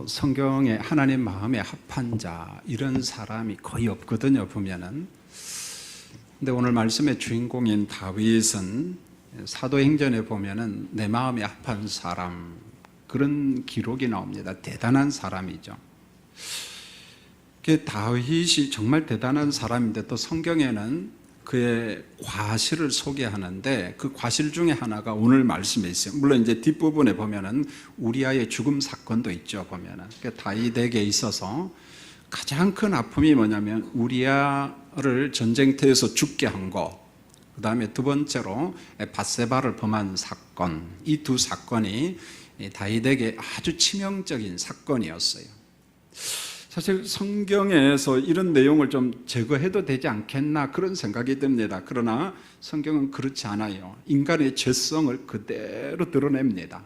성경에 하나님 마음에 합한 자 이런 사람이 거의 없거든요, 보면은. 근데 오늘 말씀의 주인공인 다윗은 사도행전에 보면은 내 마음에 합한 사람, 그런 기록이 나옵니다. 대단한 사람이죠. 다윗이 정말 대단한 사람인데, 또 성경에는 그의 과실을 소개하는데 그 과실 중에 하나가 오늘 말씀에 있어요. 물론 이제 뒷부분에 보면은 우리아의 죽음 사건도 있죠, 보면은. 다윗에게 있어서 가장 큰 아픔이 뭐냐면 우리아를 전쟁터에서 죽게 한 거, 그 다음에 두 번째로 밧세바를 범한 사건, 이 두 사건이 다윗에게 아주 치명적인 사건이었어요. 사실 성경에서 이런 내용을 좀 제거해도 되지 않겠나 그런 생각이 듭니다. 그러나 성경은 그렇지 않아요. 인간의 죄성을 그대로 드러냅니다.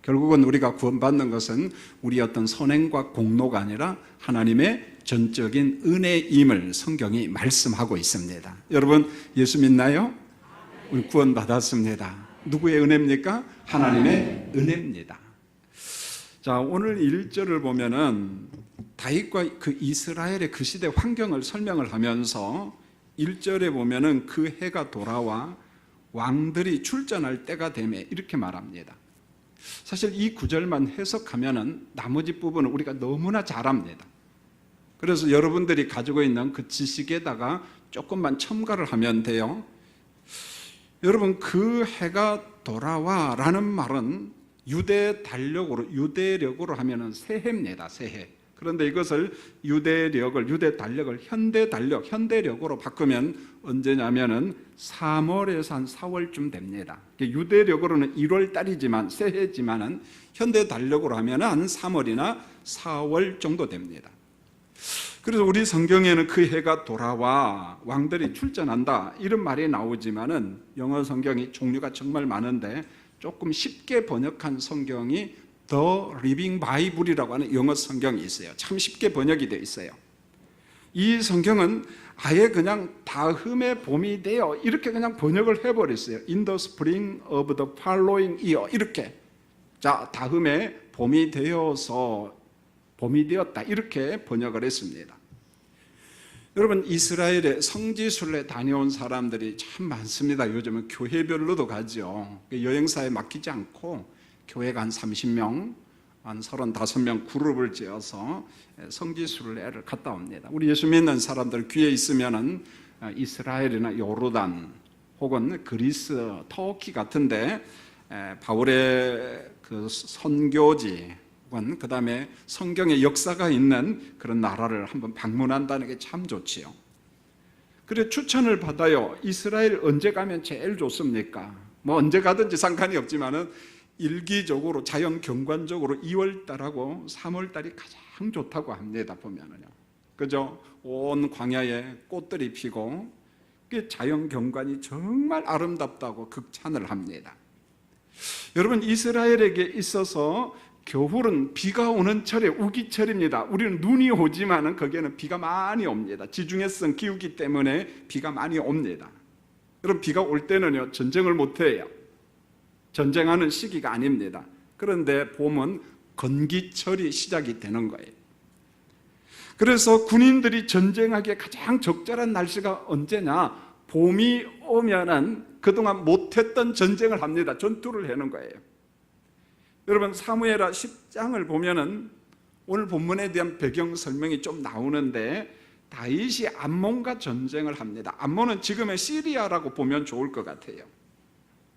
결국은 우리가 구원받는 것은 우리 어떤 선행과 공로가 아니라 하나님의 전적인 은혜임을 성경이 말씀하고 있습니다. 여러분, 예수 믿나요? 우리 구원받았습니다. 누구의 은혜입니까? 하나님의 은혜입니다. 자, 오늘 1절을 보면은 다윗과 그 이스라엘의 그 시대 환경을 설명을 하면서 1절에 보면은 그 해가 돌아와 왕들이 출전할 때가 되매 이렇게 말합니다. 사실 이 구절만 해석하면은 나머지 부분은 우리가 너무나 잘 압니다. 그래서 여러분들이 가지고 있는 그 지식에다가 조금만 첨가를 하면 돼요. 여러분, 그 해가 돌아와 라는 말은 유대력으로 하면은 새해입니다. 새해. 그런데 이것을 유대 달력을 현대력으로 바꾸면 언제냐면은 3월에서 한 4월쯤 됩니다. 유대력으로는 1월 달이지만 새해지만은 현대 달력으로 하면은 한 3월이나 4월 정도 됩니다. 그래서 우리 성경에는 그 해가 돌아와 왕들이 출전한다 이런 말이 나오지만은 영어 성경이 종류가 정말 많은데 조금 쉽게 번역한 성경이 The Living Bible이라고 하는 영어 성경이 있어요. 참 쉽게 번역이 되어 있어요. 이 성경은 아예 그냥 다음에 봄이 되어 이렇게 그냥 번역을 해버렸어요. In the spring of the following year 이렇게. 자, 다음에 봄이 되어서 봄이 되었다 이렇게 번역을 했습니다. 여러분, 이스라엘에 성지순례 다녀온 사람들이 참 많습니다. 요즘은 교회별로도 가죠. 여행사에 맡기지 않고 교회가 한 30명, 한 35명 그룹을 지어서 성지순례를 갔다 옵니다. 우리 예수 믿는 사람들 귀에 있으면은 이스라엘이나 요르단 혹은 그리스, 터키 같은데 바울의 그 선교지, 그 다음에 성경의 역사가 있는 그런 나라를 한번 방문한다는 게 참 좋지요. 그래 추천을 받아요. 이스라엘 언제 가면 제일 좋습니까? 뭐 언제 가든지 상관이 없지만은 일기적으로 자연 경관적으로 2월달하고 3월달이 가장 좋다고 합니다. 보면은요, 그죠? 온 광야에 꽃들이 피고 자연 경관이 정말 아름답다고 극찬을 합니다. 여러분, 이스라엘에게 있어서 겨울은 비가 오는 철에 우기철입니다. 우리는 눈이 오지만은 거기에는 비가 많이 옵니다. 지중해성 기후기 때문에 비가 많이 옵니다. 여러분, 비가 올 때는요 전쟁을 못 해요. 전쟁하는 시기가 아닙니다. 그런데 봄은 건기철이 시작이 되는 거예요. 그래서 군인들이 전쟁하기에 가장 적절한 날씨가 언제냐? 봄이 오면은 그동안 못했던 전쟁을 합니다. 전투를 하는 거예요. 여러분, 사무엘하 10장을 보면은 오늘 본문에 대한 배경 설명이 좀 나오는데 다윗이 암몬과 전쟁을 합니다. 암몬은 지금의 시리아라고 보면 좋을 것 같아요.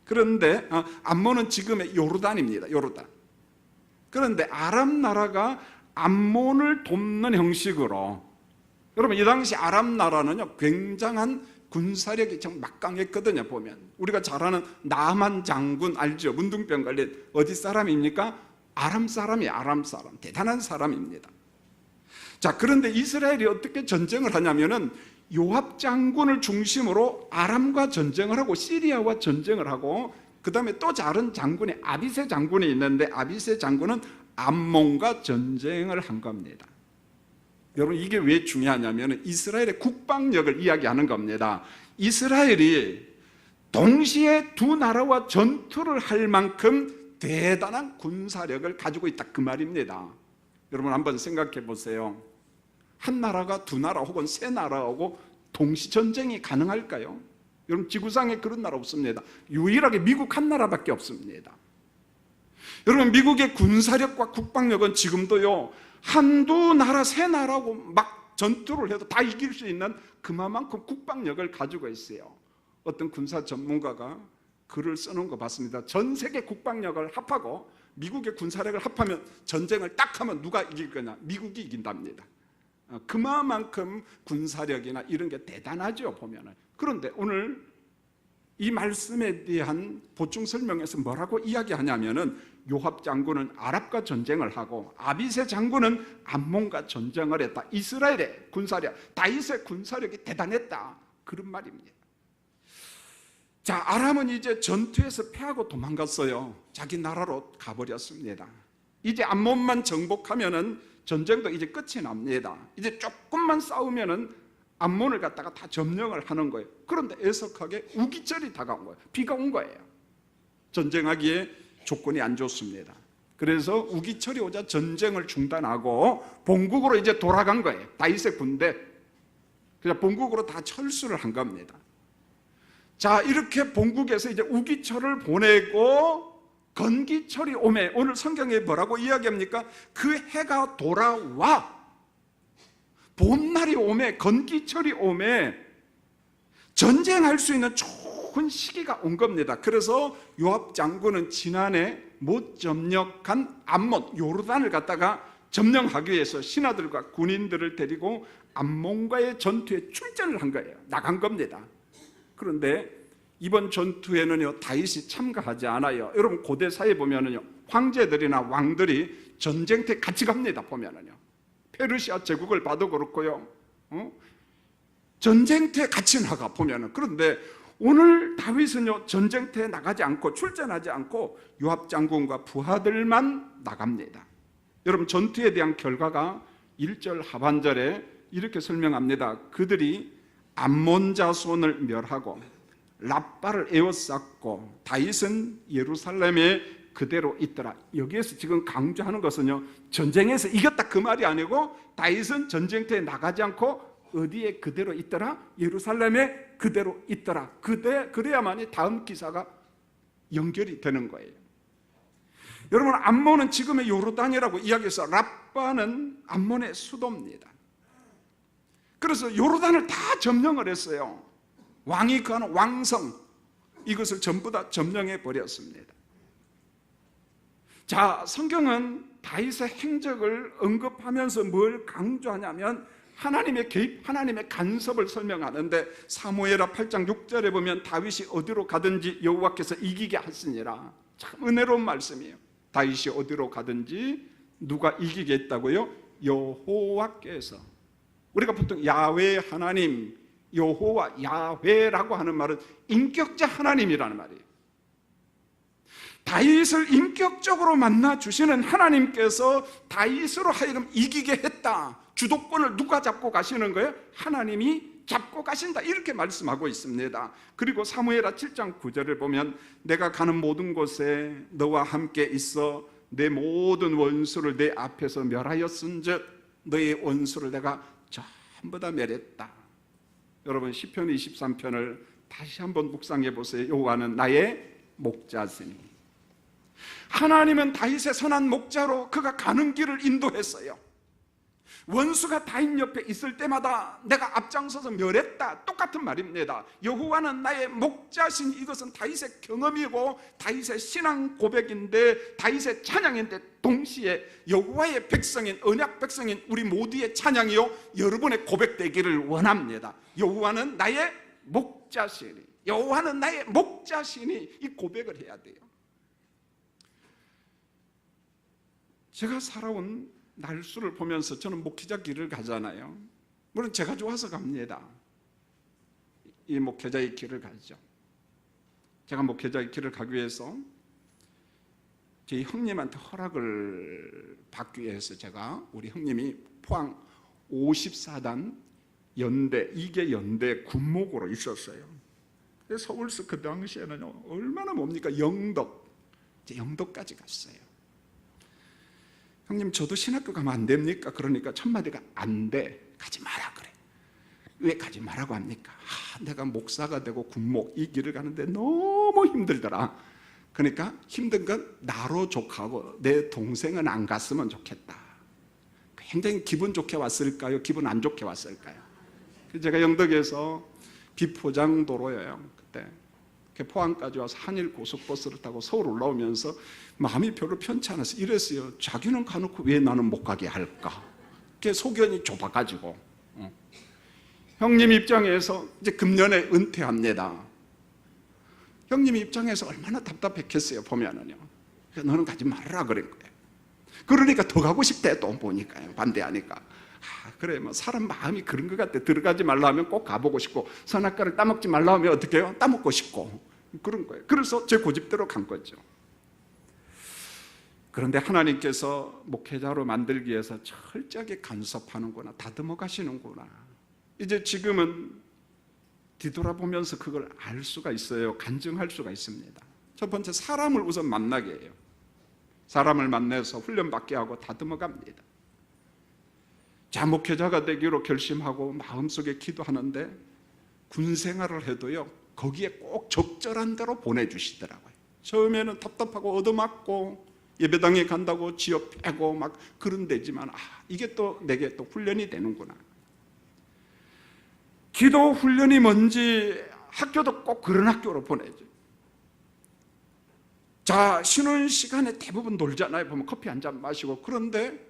그런데 암몬은 지금의 요르단입니다. 요르단. 그런데 아람 나라가 암몬을 돕는 형식으로, 여러분 이 당시 아람 나라는요 굉장한 군사력이 정 막강했거든요. 보면 우리가 잘 아는 나만 장군 알죠? 문둥병 걸린 어디 사람입니까? 아람 사람이에요. 아람 사람. 대단한 사람입니다. 자, 그런데 이스라엘이 어떻게 전쟁을 하냐면은 요압 장군을 중심으로 아람과 전쟁을 하고 시리아와 전쟁을 하고, 그 다음에 또 다른 장군이 아비세 장군이 있는데 아비세 장군은 암몬과 전쟁을 한 겁니다. 여러분, 이게 왜 중요하냐면 이스라엘의 국방력을 이야기하는 겁니다. 이스라엘이 동시에 두 나라와 전투를 할 만큼 대단한 군사력을 가지고 있다 그 말입니다. 여러분 한번 생각해 보세요. 한 나라가 두 나라 혹은 세 나라하고 동시 전쟁이 가능할까요? 여러분 지구상에 그런 나라 없습니다. 유일하게 미국 한 나라밖에 없습니다. 여러분 미국의 군사력과 국방력은 지금도요 한두 나라 세 나라하고 막 전투를 해도 다 이길 수 있는 그만큼 국방력을 가지고 있어요. 어떤 군사 전문가가 글을 써놓은 거 봤습니다. 전 세계 국방력을 합하고 미국의 군사력을 합하면 전쟁을 딱 하면 누가 이길 거냐? 미국이 이긴답니다. 그만큼 군사력이나 이런 게 대단하죠 보면은. 그런데 오늘 이 말씀에 대한 보충 설명에서 뭐라고 이야기하냐면은 요압 장군은 아랍과 전쟁을 하고 아비새 장군은 암몬과 전쟁을 했다. 이스라엘의 군사력, 다윗의 군사력이 대단했다 그런 말입니다. 자, 아람은 이제 전투에서 패하고 도망갔어요. 자기 나라로 가버렸습니다. 이제 암몬만 정복하면은 전쟁도 이제 끝이 납니다. 이제 조금만 싸우면은 암몬을 갖다가 다 점령을 하는 거예요. 그런데 애석하게 우기철이 다가온 거예요. 비가 온 거예요. 전쟁하기에 조건이 안 좋습니다. 그래서 우기철이 오자 전쟁을 중단하고 본국으로 이제 돌아간 거예요. 다윗의 군대. 그냥 본국으로 다 철수를 한 겁니다. 자, 이렇게 본국에서 이제 우기철을 보내고 건기철이 오매, 오늘 성경에 뭐라고 이야기합니까? 그 해가 돌아와 봄날이 오매, 건기철이 오매 전쟁할 수 있는 좋은 시기가 온 겁니다. 그래서 요압 장군은 지난해 못 점령한 암몬, 요르단을 갖다가 점령하기 위해서 신하들과 군인들을 데리고 암몬과의 전투에 출전을 한 거예요. 나간 겁니다. 그런데 이번 전투에는요 다윗이 참가하지 않아요. 여러분 고대 사회에 보면은요 황제들이나 왕들이 전쟁터에 같이 갑니다. 보면은요 페르시아 제국을 봐도 그렇고요 전쟁터에 같이 나가 보면은. 그런데 오늘 다윗은요 전쟁터에 나가지 않고 출전하지 않고 요압 장군과 부하들만 나갑니다. 여러분 전투에 대한 결과가 1절 하반절에 이렇게 설명합니다. 그들이 암몬 자손을 멸하고 랍바를 에워쌌고 다윗은 예루살렘에 그대로 있더라. 여기에서 지금 강조하는 것은요 전쟁에서 이겼다 그 말이 아니고 다윗은 전쟁터에 나가지 않고 어디에 그대로 있더라? 예루살렘에 그대로 있더라. 그래야만이 다음 기사가 연결이 되는 거예요. 여러분 암몬은 지금의 요르단이라고 이야기해서 랍바는 암몬의 수도입니다. 그래서 요르단을 다 점령을 했어요. 왕이 거하는 왕성 이것을 전부 다 점령해 버렸습니다. 자, 성경은 다윗의 행적을 언급하면서 뭘 강조하냐면 하나님의 개입, 하나님의 간섭을 설명하는데 사무엘하 8장 6절에 보면 다윗이 어디로 가든지 여호와께서 이기게 하시니라. 참 은혜로운 말씀이에요. 다윗이 어디로 가든지 누가 이기게 했다고요? 여호와께서. 우리가 보통 야훼 하나님, 여호와 야훼라고 하는 말은 인격자 하나님이라는 말이에요. 다윗을 인격적으로 만나 주시는 하나님께서 다윗으로 하여금 이기게 했다. 주도권을 누가 잡고 가시는 거예요? 하나님이 잡고 가신다. 이렇게 말씀하고 있습니다. 그리고 사무엘하 7장 9절을 보면 내가 가는 모든 곳에 너와 함께 있어 내 모든 원수를 내 앞에서 멸하였은즉 너의 원수를 내가 전부 다 멸했다. 여러분 시편 23편을 다시 한번 묵상해 보세요. 여호와는 나의 목자시니. 하나님은 다윗의 선한 목자로 그가 가는 길을 인도했어요. 원수가 다윗 옆에 있을 때마다 내가 앞장서서 멸했다. 똑같은 말입니다. 여호와는 나의 목자시니. 이것은 다윗의 경험이고 다윗의 신앙 고백인데 다윗의 찬양인데 동시에 여호와의 백성인 언약 백성인 우리 모두의 찬양이요 여러분의 고백되기를 원합니다. 여호와는 나의 목자시니. 여호와는 나의 목자시니. 이 고백을 해야 돼요. 제가 살아온 날수를 보면서 저는 목회자 길을 가잖아요. 물론 제가 좋아서 갑니다. 이 목회자의 길을 가죠. 제가 목회자의 길을 가기 위해서 제 형님한테 허락을 받기 위해서 제가 우리 형님이 포항 54단 연대 2개 연대 군목으로 있었어요. 서울서 그 당시에는 얼마나 뭡니까 영덕 이제 영도까지 갔어요. 형님, 저도 신학교 가면 안 됩니까? 그러니까 첫 마디가 안 돼. 가지 마라 그래. 왜 가지 마라고 합니까? 내가 목사가 되고 군목 이 길을 가는데 너무 힘들더라. 그러니까 힘든 건 나로 족하고 내 동생은 안 갔으면 좋겠다. 굉장히 기분 좋게 왔을까요? 기분 안 좋게 왔을까요? 제가 영덕에서 비포장도로예요. 그때 포항까지 와서 한일 고속버스를 타고 서울 올라오면서 마음이 별로 편치 않아서 이랬어요. 자기는 가놓고 왜 나는 못 가게 할까? 그게 소견이 좁아가지고. 형님 입장에서 이제 금년에 은퇴합니다. 형님 입장에서 얼마나 답답했겠어요, 보면은요. 너는 가지 말라 그런 거예요. 그러니까 더 가고 싶대, 또 보니까요. 반대하니까. 그래, 뭐 사람 마음이 그런 것 같아. 들어가지 말라 하면 꼭 가보고 싶고, 선악과를 따먹지 말라 하면 어떻게 해요? 따먹고 싶고. 그런 거예요. 그래서 제 고집대로 간 거죠. 그런데 하나님께서 목회자로 만들기 위해서 철저하게 간섭하는구나, 다듬어 가시는구나. 이제 지금은 뒤돌아보면서 그걸 알 수가 있어요. 간증할 수가 있습니다. 첫 번째, 사람을 우선 만나게 해요. 사람을 만나서 훈련받게 하고 다듬어 갑니다. 자, 목회자가 되기로 결심하고 마음속에 기도하는데 군 생활을 해도요, 거기에 꼭 적절한 대로 보내주시더라고요. 처음에는 답답하고 얻어맞고 예배당에 간다고 지역 빼고 막 그런 데지만, 이게 또 내게 또 훈련이 되는구나. 기도 훈련이 뭔지 학교도 꼭 그런 학교로 보내죠. 자, 쉬는 시간에 대부분 놀잖아요. 보면 커피 한 잔 마시고. 그런데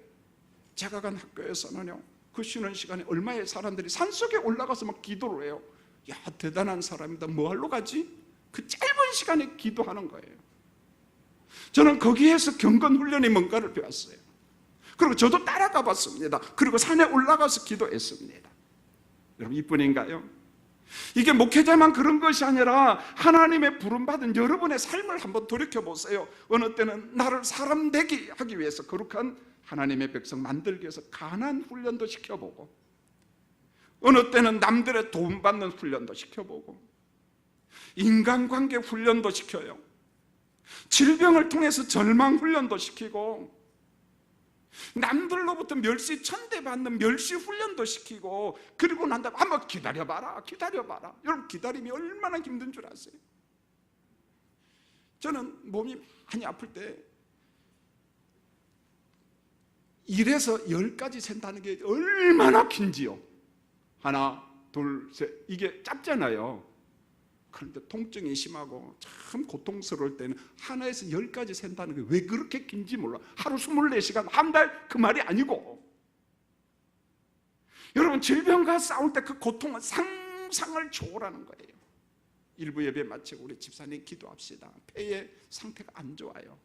제가 간 학교에서는요, 그 쉬는 시간에 얼마의 사람들이 산속에 올라가서 막 기도를 해요. 야, 대단한 사람이다. 뭐 하러 가지? 그 짧은 시간에 기도하는 거예요. 저는 거기에서 경건 훈련이 뭔가를 배웠어요. 그리고 저도 따라가 봤습니다. 그리고 산에 올라가서 기도했습니다. 여러분, 이뿐인가요? 이게 목회자만 그런 것이 아니라 하나님의 부름받은 여러분의 삶을 한번 돌이켜보세요. 어느 때는 나를 사람 되게 하기 위해서 거룩한 하나님의 백성 만들기 위해서 가난 훈련도 시켜보고, 어느 때는 남들의 도움받는 훈련도 시켜보고, 인간관계 훈련도 시켜요. 질병을 통해서 절망 훈련도 시키고, 남들로부터 멸시 천대받는 멸시 훈련도 시키고, 그리고 난 다음에 한번 기다려봐라. 여러분, 기다림이 얼마나 힘든 줄 아세요? 저는 몸이 많이 아플 때 1에서 10까지 센다는 게 얼마나 긴지요. 하나, 둘, 셋. 이게 짧잖아요. 그런데 통증이 심하고 참 고통스러울 때는 하나에서 10까지 센다는 게 왜 그렇게 긴지 몰라. 하루 24시간, 한 달, 그 말이 아니고. 여러분, 질병과 싸울 때 그 고통은 상상을 초월하는 거예요. 일부 예배 마치고 우리 집사님 기도합시다. 폐의 상태가 안 좋아요.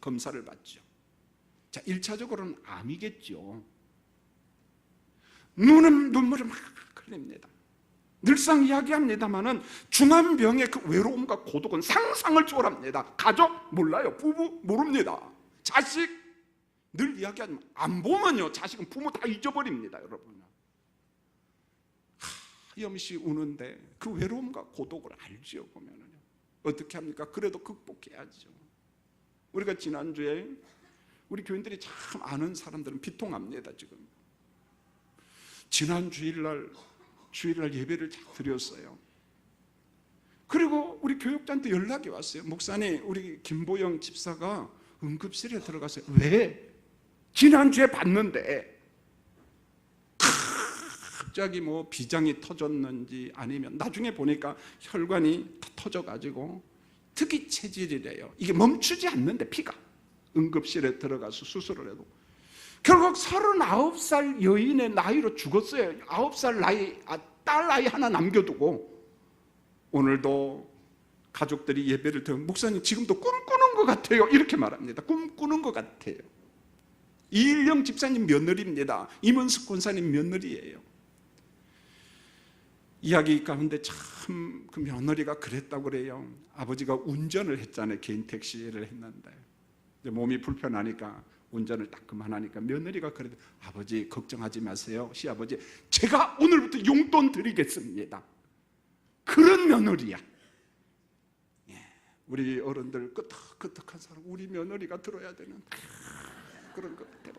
검사를 받죠. 자, 1차적으로는 암이겠죠. 눈은 눈물을 막 흘립니다. 늘상 이야기합니다마는 중환병의 그 외로움과 고독은 상상을 초월합니다. 가족 몰라요. 부부 모릅니다. 자식 늘 이야기하지만 안 보면요, 자식은 부모 다 잊어버립니다. 여러분, 하염시 우는데 그 외로움과 고독을 알지요. 보면은요, 어떻게 합니까? 그래도 극복해야죠. 우리가 지난주에 우리 교인들이 참 아는 사람들은 비통합니다. 지금 지난 주일날 예배를 드렸어요. 그리고 우리 교육자한테 연락이 왔어요. 목사님, 우리 김보영 집사가 응급실에 들어갔어요. 왜? 지난주에 봤는데 갑자기 뭐 비장이 터졌는지 아니면 나중에 보니까 혈관이 터져가지고 특이 체질이래요. 이게 멈추지 않는데 피가. 응급실에 들어가서 수술을 해도 결국 39살 여인의 나이로 죽었어요. 9살 나이, 딸 나이 하나 남겨두고. 오늘도 가족들이 예배를 드리면 목사님 지금도 꿈꾸는 것 같아요. 이렇게 말합니다. 꿈꾸는 것 같아요. 이일영 집사님 며느리입니다. 임은숙 권사님 며느리예요. 이야기 가운데 참 그 며느리가 그랬다고 그래요. 아버지가 운전을 했잖아요. 개인 택시를 했는데 몸이 불편하니까 운전을 딱 그만하니까 며느리가 그래도 아버지 걱정하지 마세요. 시아버지 제가 오늘부터 용돈 드리겠습니다. 그런 며느리야. 예, 우리 어른들 끄덕끄덕한 사람, 우리 며느리가 들어야 되는 그런 것 같아요.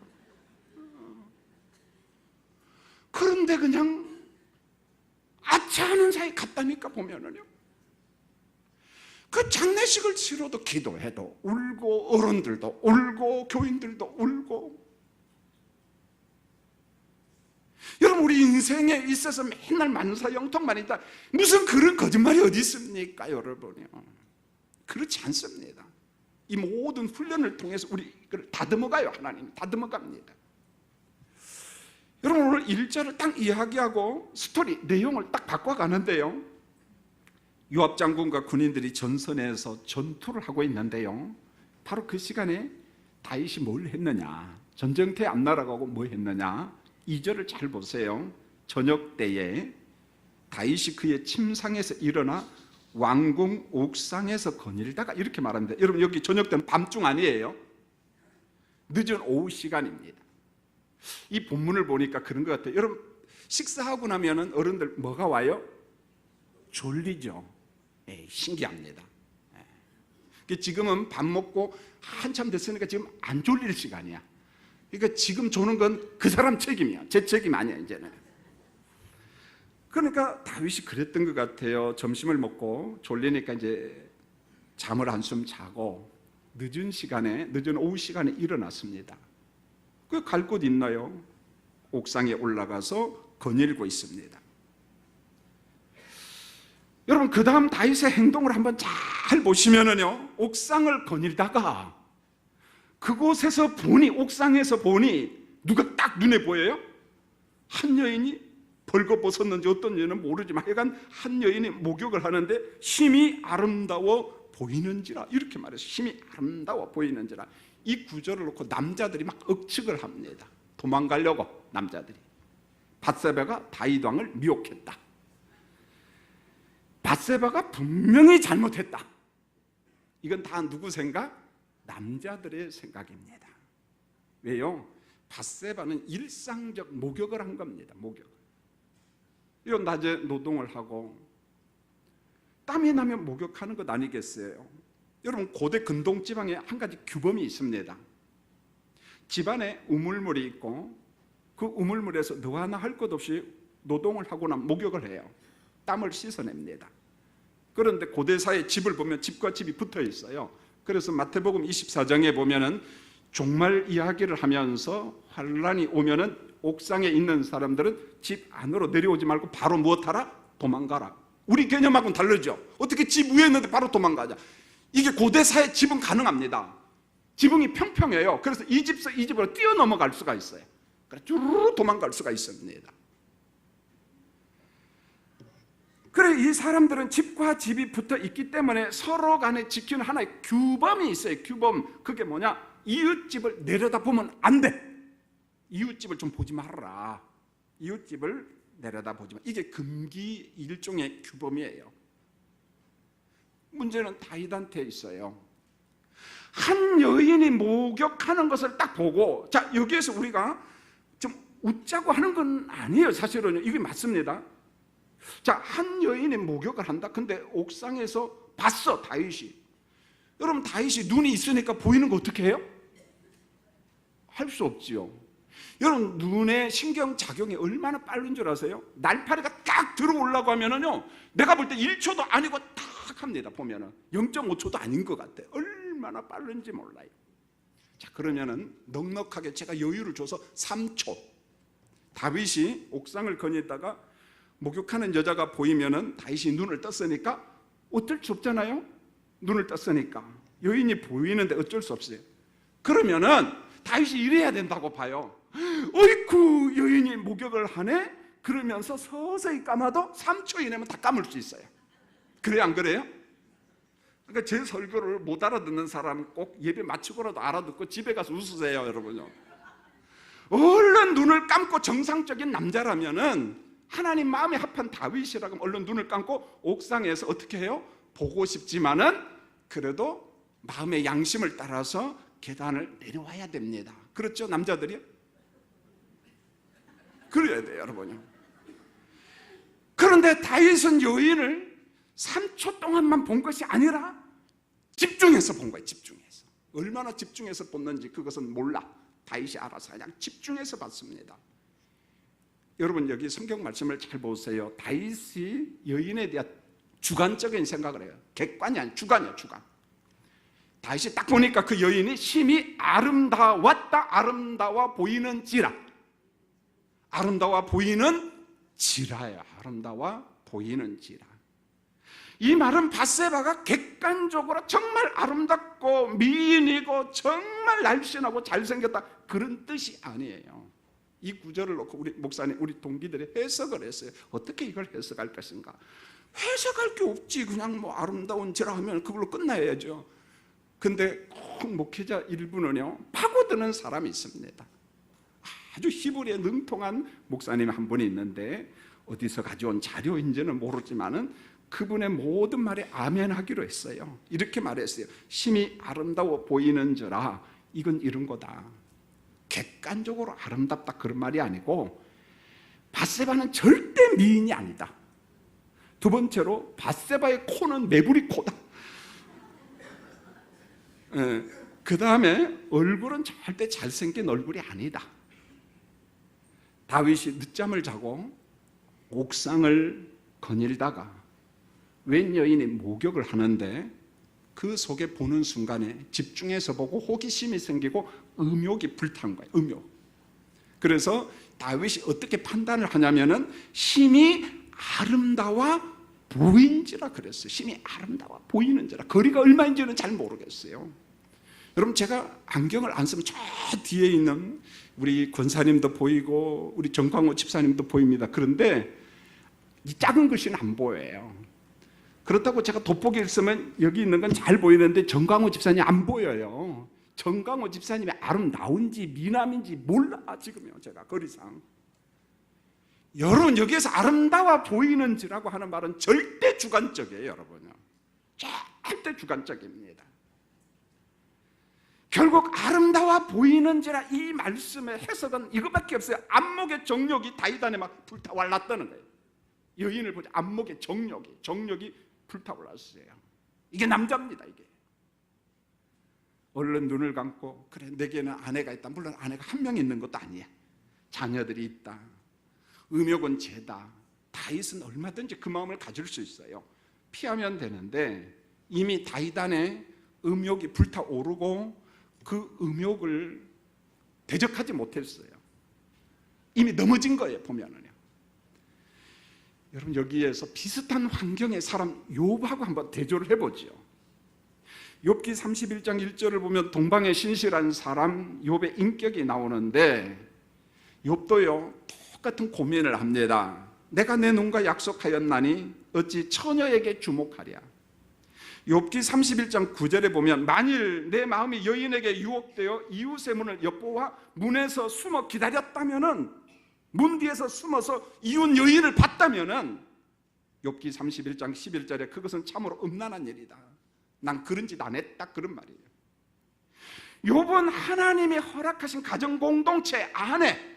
그런데 그냥 아차하는 사이 갔다니까 보면은요, 그 장례식을 치러도 기도해도 울고, 어른들도 울고, 교인들도 울고. 여러분, 우리 인생에 있어서 맨날 만사형통만 있다, 무슨 그런 거짓말이 어디 있습니까, 여러분요? 그렇지 않습니다. 이 모든 훈련을 통해서 우리를 다듬어가요. 하나님이 다듬어갑니다. 여러분, 오늘 1절을 딱 이야기하고 스토리 내용을 딱 바꿔가는데요, 요압 장군과 군인들이 전선에서 전투를 하고 있는데요, 바로 그 시간에 다윗이 뭘 했느냐, 전쟁터에 안 날아가고 뭐 했느냐. 2절을 잘 보세요. 저녁 때에 다윗이 그의 침상에서 일어나 왕궁 옥상에서 거닐다가, 이렇게 말합니다. 여러분, 여기 저녁 때는 밤중 아니에요. 늦은 오후 시간입니다. 이 본문을 보니까 그런 것 같아요. 여러분, 식사하고 나면은 어른들 뭐가 와요? 졸리죠. 신기합니다. 지금은 밥 먹고 한참 됐으니까 지금 안 졸릴 시간이야. 그러니까 지금 조는 건 그 사람 책임이야. 제 책임 아니야, 이제는. 그러니까 다윗이 그랬던 것 같아요. 점심을 먹고 졸리니까 이제 잠을 한숨 자고 늦은 시간에, 늦은 오후 시간에 일어났습니다. 그 갈 곳 있나요? 옥상에 올라가서 거닐고 있습니다. 여러분, 그 다음 다윗의 행동을 한번 잘 보시면은요, 옥상을 거닐다가 그곳에서 보니, 옥상에서 보니 누가 딱 눈에 보여요? 한 여인이 벌거벗었는지 어떤 여인은 모르지만 하여간 한 여인이 목욕을 하는데 심히 아름다워 보이는지라, 이렇게 말해서 심히 아름다워 보이는지라. 이 구절을 놓고 남자들이 막 억측을 합니다. 도망가려고 남자들이. 밧세바가 다윗 왕을 미혹했다. 밧세바가 분명히 잘못했다. 이건 다 누구 생각? 남자들의 생각입니다. 왜요? 밧세바는 일상적 목욕을 한 겁니다. 목욕. 이런 낮에 노동을 하고 땀이 나면 목욕하는 것 아니겠어요? 여러분, 고대 근동 지방에 한 가지 규범이 있습니다. 집안에 우물물이 있고 그 우물물에서 너 하나 할 것 없이 노동을 하거나 목욕을 해요. 땀을 씻어냅니다. 그런데 고대사의 집을 보면 집과 집이 붙어 있어요. 그래서 마태복음 24장에 보면은 종말 이야기를 하면서 환란이 오면은 옥상에 있는 사람들은 집 안으로 내려오지 말고 바로 무엇하라? 도망가라. 우리 개념하고는 다르죠. 어떻게 집 위에 있는데 바로 도망가자. 이게 고대사의 지붕 가능합니다. 지붕이 평평해요. 그래서 이 집에서 이 집으로 뛰어넘어갈 수가 있어요. 그래서 쭈르르 도망갈 수가 있습니다. 그래, 이 사람들은 집과 집이 붙어 있기 때문에 서로 간에 지키는 하나의 규범이 있어요. 규범. 그게 뭐냐? 이웃집을 내려다보면 안 돼. 이웃집을 좀 보지 말아라. 이웃집을 내려다보지 마. 이게 금기 일종의 규범이에요. 문제는 다윗한테 있어요. 한 여인이 목욕하는 것을 딱 보고, 자, 여기에서 우리가 좀 웃자고 하는 건 아니에요. 사실은 이게 맞습니다. 자, 한 여인이 목욕을 한다. 근데 옥상에서 봤어, 다윗이. 여러분, 다윗이 눈이 있으니까 보이는 거 어떻게 해요? 할 수 없지요. 여러분, 눈의 신경작용이 얼마나 빠른 줄 아세요? 날파리가 딱 들어오려고 하면은요, 내가 볼 때 1초도 아니고 딱 합니다. 보면은 0.5초도 아닌 것 같아요. 얼마나 빠른지 몰라요. 자, 그러면은 넉넉하게 제가 여유를 줘서 3초. 다윗이 옥상을 거닐다가 목욕하는 여자가 보이면은 다윗이 눈을 떴으니까 어쩔 수 없잖아요. 눈을 떴으니까 여인이 보이는데 어쩔 수 없어요. 그러면은 다윗이 이래야 된다고 봐요. 어이쿠, 여인이 목욕을 하네? 그러면서 서서히 감아도 3초 이내면 다 감을 수 있어요. 그래요, 안 그래요? 그러니까 제 설교를 못 알아듣는 사람 꼭 예배 마치고라도 알아듣고 집에 가서 웃으세요, 여러분요. 얼른 눈을 감고 정상적인 남자라면은, 하나님 마음에 합한 다윗이라고 얼른 눈을 감고 옥상에서 어떻게 해요? 보고 싶지만은 그래도 마음의 양심을 따라서 계단을 내려와야 됩니다. 그렇죠, 남자들이요? 그래야 돼요, 여러분요. 그런데 다윗은 여인을 3초 동안만 본 것이 아니라 집중해서 본 거예요. 집중해서. 얼마나 집중해서 봤는지 그것은 몰라. 다윗이 알아서 그냥 집중해서 봤습니다. 여러분 여기 성경 말씀을 잘 보세요. 다윗이 여인에 대한 주관적인 생각을 해요. 객관이 아니라 주관이에요. 주관. 다윗이 딱 보니까 그 여인이 심히 아름다웠다. 아름다워 보이는지라. 아름다워 보이는지라예요. 아름다워 보이는지라. 이 말은 밧세바가 객관적으로 정말 아름답고 미인이고 정말 날씬하고 잘생겼다 그런 뜻이 아니에요. 이 구절을 놓고 우리 목사님, 우리 동기들이 해석을 했어요. 어떻게 이걸 해석할 것인가? 해석할 게 없지. 그냥 뭐 아름다운지라 하면 그걸로 끝나야죠. 근데 꼭 목회자 일부는요 파고드는 사람이 있습니다. 아주 히브리에 능통한 목사님 한 분이 있는데 어디서 가져온 자료인지는 모르지만은 그분의 모든 말에 아멘 하기로 했어요. 이렇게 말했어요. 심히 아름다워 보이는지라. 이건 이런 거다. 객관적으로 아름답다 그런 말이 아니고 밧세바는 절대 미인이 아니다. 두 번째로 밧세바의 코는 메구리 코다. 그 다음에 얼굴은 절대 잘생긴 얼굴이 아니다. 다윗이 늦잠을 자고 옥상을 거닐다가 웬 여인이 목욕을 하는데 그 속에 보는 순간에 집중해서 보고 호기심이 생기고 음욕이 불탄 거예요. 음욕. 그래서 다윗이 어떻게 판단을 하냐면은 심히 아름다워 보인지라 그랬어요. 심히 아름다워 보이는지라. 거리가 얼마인지는 잘 모르겠어요. 여러분 제가 안경을 안 쓰면 저 뒤에 있는 우리 권사님도 보이고 우리 정광호 집사님도 보입니다. 그런데 이 작은 글씨는 안 보여요. 그렇다고 제가 돋보기를 쓰면 여기 있는 건 잘 보이는데 정광호 집사님이 안 보여요. 정광호 집사님이 아름다운지 미남인지 몰라 지금요. 제가 거리상. 여러분 여기에서 아름다워 보이는지라고 하는 말은 절대 주관적이에요. 여러분요. 절대 주관적입니다. 결국 아름다워 보이는지라 이 말씀의 해석은 이것밖에 없어요. 안목의 정욕이 다윗 안에 막 불타올랐다는 거예요. 여인을 보자. 안목의 정욕이 불타올랐어요. 이게 남자입니다. 이게 얼른 눈을 감고 그래 내게는 아내가 있다. 물론 아내가 한 명 있는 것도 아니야. 자녀들이 있다. 음욕은 죄다. 다윗은 얼마든지 그 마음을 가질 수 있어요. 피하면 되는데 이미 다윗 안에 음욕이 불타오르고 그 음욕을 대적하지 못했어요. 이미 넘어진 거예요. 보면은요. 여러분 여기에서 비슷한 환경의 사람 욥하고 한번 대조를 해보죠. 욥기 31장 1절을 보면 동방의 신실한 사람 욥의 인격이 나오는데 욥도요 똑같은 고민을 합니다. 내가 내 눈과 약속하였나니 어찌 처녀에게 주목하랴. 욥기 31장 9절에 보면 만일 내 마음이 여인에게 유혹되어 이웃의 문을 엿보아 문에서 숨어 기다렸다면은 문 뒤에서 숨어서 이웃 여인을 봤다면은 욥기 31장 11절에 그것은 참으로 음란한 일이다. 난 그런 짓 안 했다. 그런 말이에요. 욥은 하나님이 허락하신 가정 공동체 안에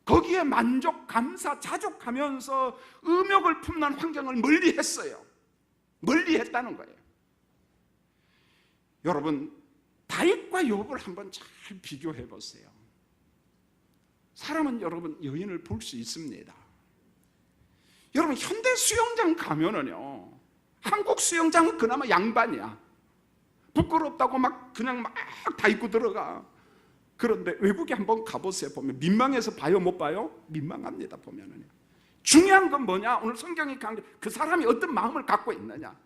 거기에 만족, 감사, 자족하면서 음욕을 품는 환경을 멀리했어요. 멀리했다는 거예요. 여러분 다윗과 욥을 한번 잘 비교해 보세요. 사람은 여러분 여인을 볼 수 있습니다. 여러분 현대 수영장 가면은요 한국 수영장은 그나마 양반이야. 부끄럽다고 그냥 막 다 입고 들어가. 그런데 외국에 한번 가보세요. 보면 민망해서 봐요 못 봐요? 민망합니다. 보면은요. 중요한 건 뭐냐? 오늘 성경이 그 사람이 어떤 마음을 갖고 있느냐.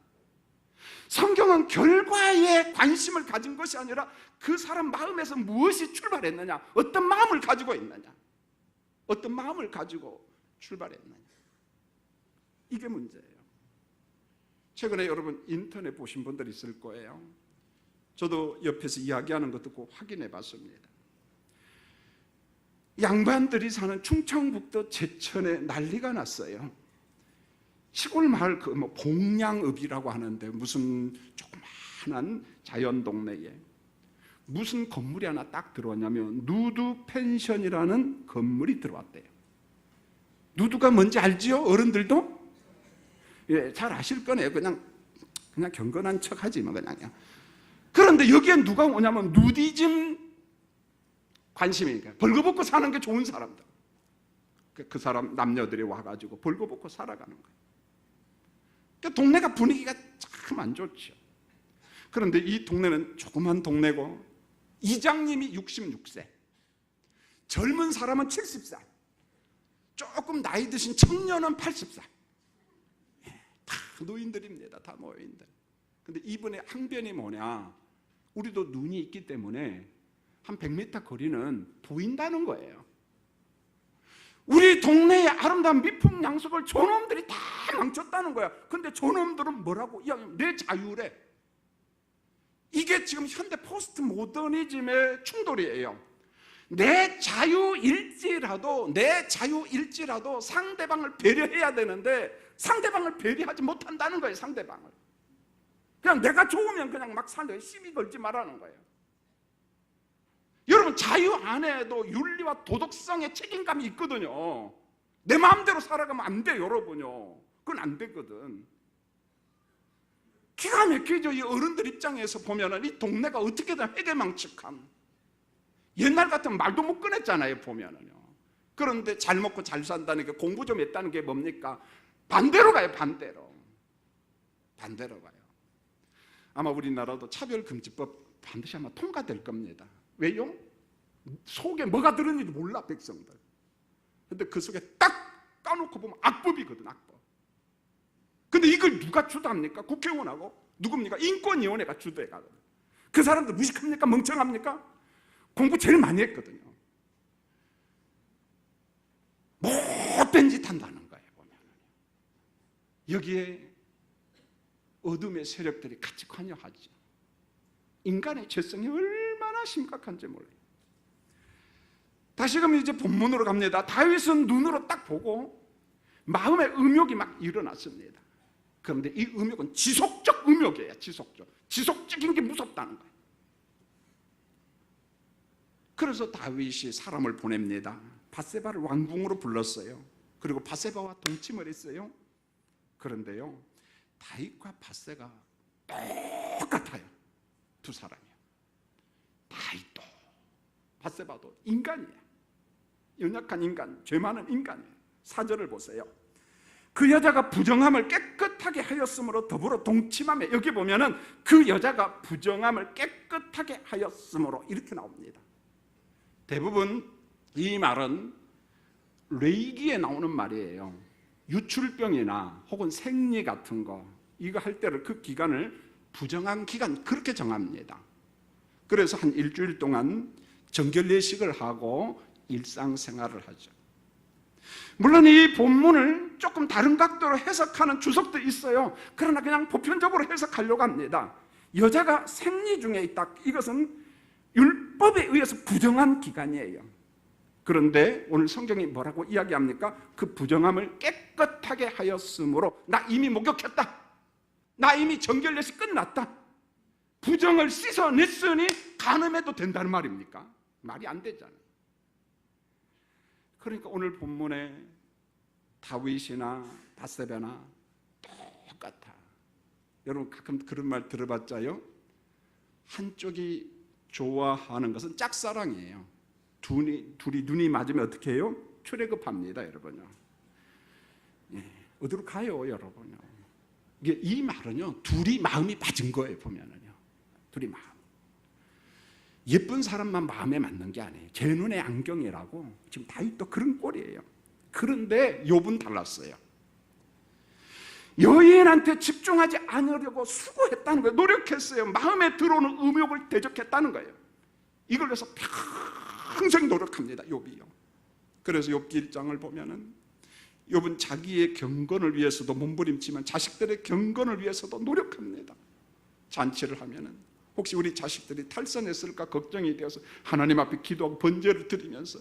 성경은 결과에 관심을 가진 것이 아니라 그 사람 마음에서 무엇이 출발했느냐, 어떤 마음을 가지고 있느냐, 어떤 마음을 가지고 출발했느냐, 이게 문제예요. 최근에 여러분 인터넷 보신 분들 있을 거예요. 저도 옆에서 이야기하는 거 듣고 확인해 봤습니다. 양반들이 사는 충청북도 제천에 난리가 났어요. 시골 마을 봉양읍이라고 하는데 무슨 조그마한 자연 동네에 무슨 건물이 하나 딱 들어왔냐면 누드 펜션이라는 건물이 들어왔대요. 누드가 뭔지 알지요? 어른들도? 예, 잘 아실 거네요. 그냥 그냥 경건한 척하지 뭐 그냥요. 그런데 여기에 누가 오냐면 누디즘 관심이니까 벌거벗고 사는 게 좋은 사람들. 그 사람 남녀들이 와가지고 벌거벗고 살아가는 거예요. 그러니까 동네가 분위기가 참 안 좋죠. 그런데 이 동네는 조그만 동네고 이장님이 66세, 젊은 사람은 70살, 조금 나이 드신 청년은 80살. 다 노인들입니다. 다 노인들. 근데 이분의 항변이 뭐냐, 우리도 눈이 있기 때문에 한 100m 거리는 보인다는 거예요. 우리 동네의 아름다운 미풍양속을 저놈들이 다 망쳤다는 거야. 근데 저놈들은 뭐라고 이야기하면 내 자유래. 이게 지금 현대 포스트 모더니즘의 충돌이에요. 내 자유일지라도 상대방을 배려해야 되는데 상대방을 배려하지 못한다는 거예요. 상대방을 그냥 내가 좋으면 그냥 막 살려, 시비 걸지 말라는 거예요. 여러분, 자유 안에도 윤리와 도덕성의 책임감이 있거든요. 내 마음대로 살아가면 안 돼요, 여러분요. 그건 안 되거든. 기가 막히죠. 이 어른들 입장에서 보면은 이 동네가 어떻게든 회개망측한, 옛날 같으면 말도 못 꺼냈잖아요, 보면은요. 그런데 잘 먹고 잘 산다는 게, 공부 좀 했다는 게 뭡니까? 반대로 가요, 반대로 가요. 아마 우리나라도 차별금지법 반드시 아마 통과될 겁니다. 왜요? 속에 뭐가 들었는지 몰라, 백성들. 근데 그 속에 딱 까놓고 보면 악법이거든, 악법. 근데 이걸 누가 주도합니까? 국회의원하고 누굽니까? 인권위원회가 주도해가거든. 그 사람들 무식합니까? 멍청합니까? 공부 제일 많이 했거든요. 못된 짓 한다는 거예요, 보면. 여기에 어둠의 세력들이 같이 관여하죠. 인간의 죄성이 얼마나 심각한지 몰라요. 다시금 이제 본문으로 갑니다. 다윗은 눈으로 딱 보고 마음의 음욕이 막 일어났습니다. 그런데 이 음욕은 지속적 음욕이에요. 지속적인 게 무섭다는 거예요. 그래서 다윗이 사람을 보냅니다. 밧세바를 왕궁으로 불렀어요. 그리고 밧세바와 동침을 했어요. 그런데요, 다윗과 밧세가 똑같아요. 두 사람이요. 다윗도 밧세바도 인간이에요. 연약한 인간, 죄 많은 인간이에요. 4절을 보세요. 그 여자가 부정함을 깨끗하게 하였으므로 더불어 동침하며, 여기 보면은 그 여자가 부정함을 깨끗하게 하였으므로 이렇게 나옵니다. 대부분 이 말은 레이기에 나오는 말이에요. 유출병이나 혹은 생리 같은 거, 이거 할 때를, 그 기간을 부정한 기간, 그렇게 정합니다. 그래서 한 일주일 동안 정결례식을 하고 일상생활을 하죠. 물론 이 본문을 조금 다른 각도로 해석하는 주석도 있어요. 그러나 그냥 보편적으로 해석하려고 합니다. 여자가 생리 중에 있다, 이것은 율법에 의해서 부정한 기간이에요. 그런데 오늘 성경이 뭐라고 이야기합니까? 그 부정함을 깨끗하게 하였으므로, 나 이미 목욕했다, 나 이미 정결례식 끝났다, 부정을 씻어냈으니 간음해도 된다는 말입니까? 말이 안 되잖아요. 그러니까 오늘 본문에 다윗이나 밧세바나 똑같아. 여러분 가끔 그런 말 들어봤자요, 한쪽이 좋아하는 것은 짝사랑이에요. 둘이 눈이 맞으면 어떻게 해요? 출애굽합니다, 여러분요. 예, 어디로 가요, 여러분요? 이게 이 말은요, 둘이 마음이 맞은 거예요, 보면은요. 둘이 마음. 예쁜 사람만 마음에 맞는 게 아니에요. 제 눈의 안경이라고. 지금 다윗도 그런 꼴이에요. 그런데 욥은 달랐어요. 여인한테 집중하지 않으려고 수고했다는 거예요. 노력했어요. 마음에 들어오는 음욕을 대적했다는 거예요. 이걸 위해서 평생 노력합니다, 욥이요. 그래서 욥기 1장을 보면은 욥은 자기의 경건을 위해서도 몸부림치면 자식들의 경건을 위해서도 노력합니다. 잔치를 하면은 혹시 우리 자식들이 탈선했을까 걱정이 되어서 하나님 앞에 기도하고 번제를 드리면서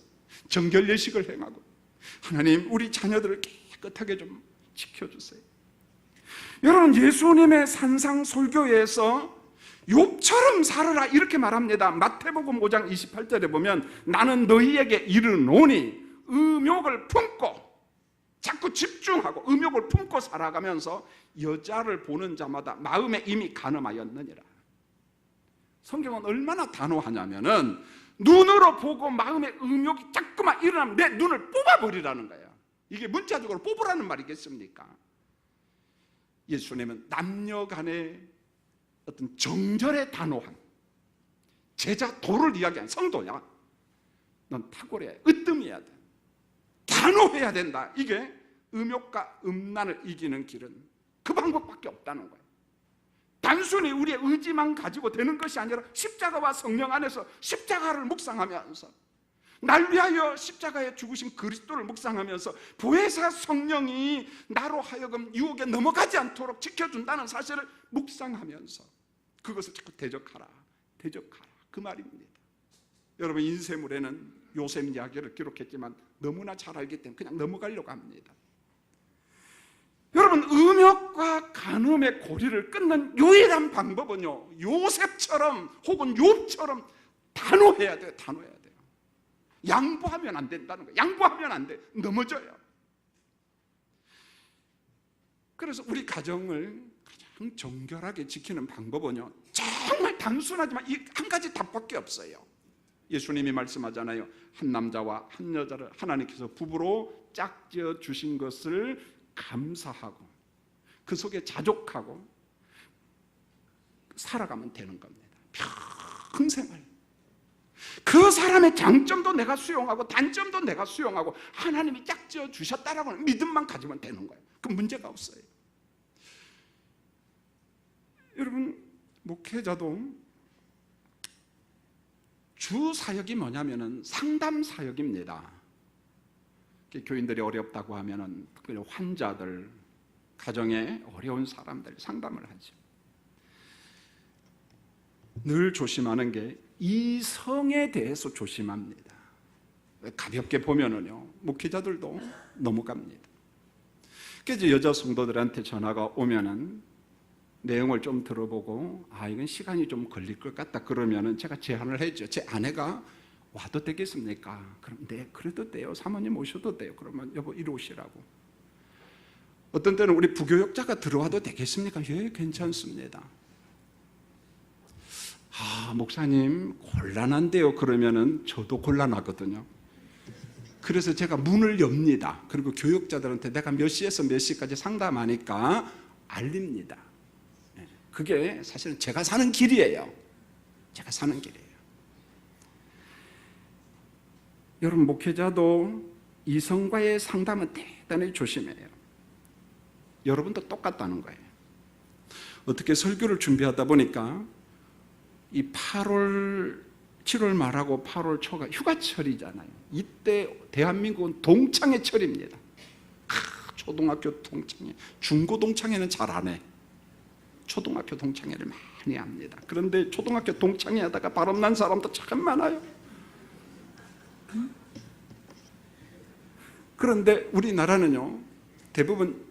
정결례식을 행하고, 하나님 우리 자녀들을 깨끗하게 좀 지켜주세요. 여러분, 예수님의 산상설교에서 욥처럼 살아라 이렇게 말합니다. 마태복음 5장 28절에 보면 나는 너희에게 이르노니 음욕을 품고 자꾸 집중하고 음욕을 품고 살아가면서 여자를 보는 자마다 마음에 이미 간음하였느니라. 성경은 얼마나 단호하냐면은 눈으로 보고 마음의 음욕이 자꾸만 일어나면 내 눈을 뽑아버리라는 거예요. 이게 문자적으로 뽑으라는 말이겠습니까? 예수님은 남녀 간의 어떤 정절의 단호함, 제자 도를 이야기한 성도야, 넌 탁월해야 돼, 으뜸해야 돼, 단호해야 된다. 이게 음욕과 음란을 이기는 길은 그 방법밖에 없다는 거예요. 단순히 우리의 의지만 가지고 되는 것이 아니라 십자가와 성령 안에서 십자가를 묵상하면서, 날 위하여 십자가에 죽으신 그리스도를 묵상하면서 보혜사 성령이 나로 하여금 유혹에 넘어가지 않도록 지켜준다는 사실을 묵상하면서 그것을 자꾸 대적하라, 대적하라, 그 말입니다. 여러분, 인쇄물에는 요셉 이야기를 기록했지만 너무나 잘 알기 때문에 그냥 넘어가려고 합니다. 여러분, 음욕과 간음의 고리를 끊는 유일한 방법은요, 요셉처럼 혹은 욥처럼 단호해야 돼요. 단호해야 돼요. 양보하면 안 된다는 거예요. 양보하면 안 돼. 넘어져요. 그래서 우리 가정을 가장 정결하게 지키는 방법은요, 정말 단순하지만 이 한 가지 답밖에 없어요. 예수님이 말씀하잖아요. 한 남자와 한 여자를 하나님께서 부부로 짝지어 주신 것을 감사하고 그 속에 자족하고 살아가면 되는 겁니다. 평생을 그 사람의 장점도 내가 수용하고 단점도 내가 수용하고 하나님이 짝지어 주셨다라고 믿음만 가지면 되는 거예요. 그 문제가 없어요. 여러분, 목회자도 주 사역이 뭐냐면은 상담 사역입니다. 교인들이 어렵다고 하면은 특별히 환자들, 가정에 어려운 사람들 상담을 하죠. 늘 조심하는 게 이성에 대해서 조심합니다. 가볍게 보면은요, 목회자들도 넘어갑니다. 그래서 여자 성도들한테 전화가 오면은 내용을 좀 들어보고, 이건 시간이 좀 걸릴 것 같다 그러면은 제가 제안을 해죠. 제 아내가 와도 되겠습니까? 그럼 네, 그래도 돼요. 사모님 오셔도 돼요. 그러면 여보 이리 오시라고. 어떤 때는 우리 부교역자가 들어와도 되겠습니까? 예, 괜찮습니다. 목사님 곤란한데요. 그러면은 저도 곤란하거든요. 그래서 제가 문을 엽니다. 그리고 교역자들한테 내가 몇 시에서 몇 시까지 상담하니까 알립니다. 그게 사실은 제가 사는 길이에요. 제가 사는 길이에요. 여러분, 목회자도 이성과의 상담은 대단히 조심해요. 여러분도 똑같다는 거예요. 어떻게 설교를 준비하다 보니까 이 8월, 7월 말하고 8월 초가 휴가철이잖아요. 이때 대한민국은 동창회 철입니다. 초등학교 동창회, 중고 동창회는 잘 안 해. 초등학교 동창회를 많이 합니다. 그런데 초등학교 동창회 하다가 바람난 사람도 참 많아요. 그런데 우리나라는요, 대부분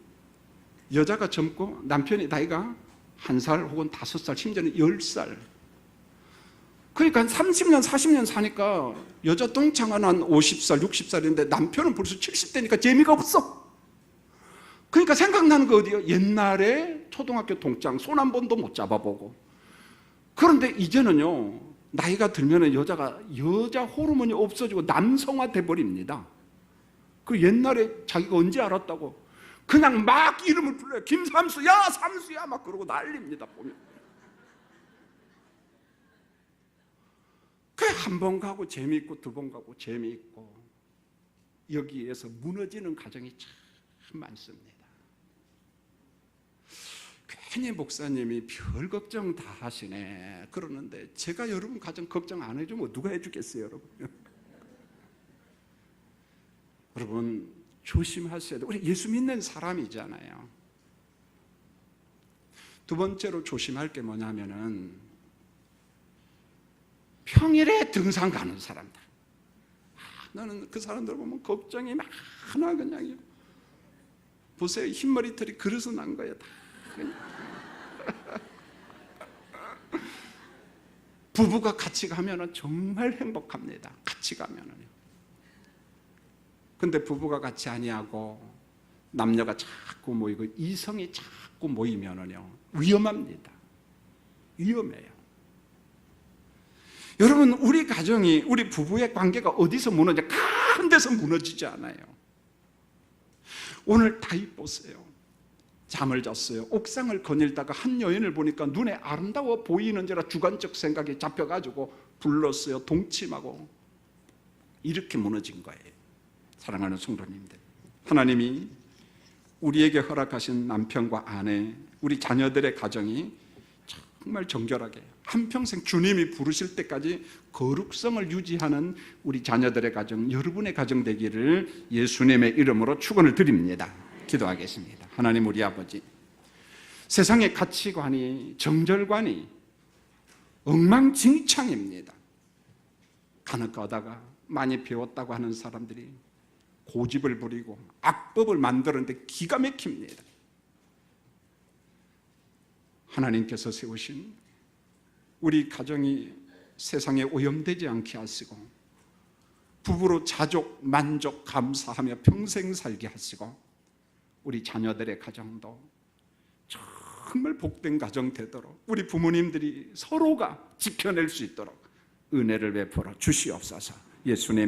여자가 젊고 남편이 나이가 1살 혹은 5살, 심지어는 10살. 그러니까 30년, 40년 사니까 여자 동창은 한 50살, 60살인데 남편은 벌써 70대니까 재미가 없어. 그러니까 생각나는 거 어디요? 옛날에 초등학교 동창 손 한 번도 못 잡아보고. 그런데 이제는요, 나이가 들면은 여자 호르몬이 없어지고 남성화 돼버립니다. 그 옛날에 자기가 언제 알았다고 그냥 막 이름을 불러요. 김삼수야, 삼수야 막 그러고 난립니다. 보면 그 한 번 가고 재미있고 두 번 가고 재미있고, 여기에서 무너지는 가정이 참 많습니다. 괜히 목사님이 별 걱정 다 하시네 그러는데, 제가 여러분 가정 걱정 안 해주면 누가 해주겠어요, 여러분? 여러분 조심하셔야 돼요. 우리 예수 믿는 사람이잖아요. 두 번째로 조심할 게 뭐냐면은, 평일에 등산 가는 사람들. 나는 그 사람들 보면 걱정이 많아. 그냥요. 보세요, 흰머리털이 그래서 난 거예요. 다 부부가 같이 가면은 정말 행복합니다. 같이 가면은요. 근데 부부가 같이 아니하고 남녀가 자꾸 모이고 이성이 자꾸 모이면은요 위험합니다. 위험해요. 여러분, 우리 가정이, 우리 부부의 관계가 어디서 무너져? 큰 데서 무너지지 않아요. 오늘 다윗 보세요. 잠을 잤어요. 옥상을 거닐다가 한 여인을 보니까 눈에 아름다워 보이는지라 주관적 생각이 잡혀가지고 불렀어요. 동침하고. 이렇게 무너진 거예요. 사랑하는 성도님들, 하나님이 우리에게 허락하신 남편과 아내, 우리 자녀들의 가정이 정말 정결하게 한평생 주님이 부르실 때까지 거룩성을 유지하는 우리 자녀들의 가정, 여러분의 가정 되기를 예수님의 이름으로 축원을 드립니다. 기도하겠습니다. 하나님 우리 아버지, 세상의 가치관이, 정절관이 엉망진창입니다. 간혹가다가 많이 배웠다고 하는 사람들이 고집을 부리고 악법을 만드는데 기가 막힙니다. 하나님께서 세우신 우리 가정이 세상에 오염되지 않게 하시고 부부로 자족, 만족, 감사하며 평생 살게 하시고 우리 자녀들의 가정도 정말 복된 가정 되도록 우리 부모님들이 서로가 지켜낼 수 있도록 은혜를 베풀어 주시옵소서. 예수님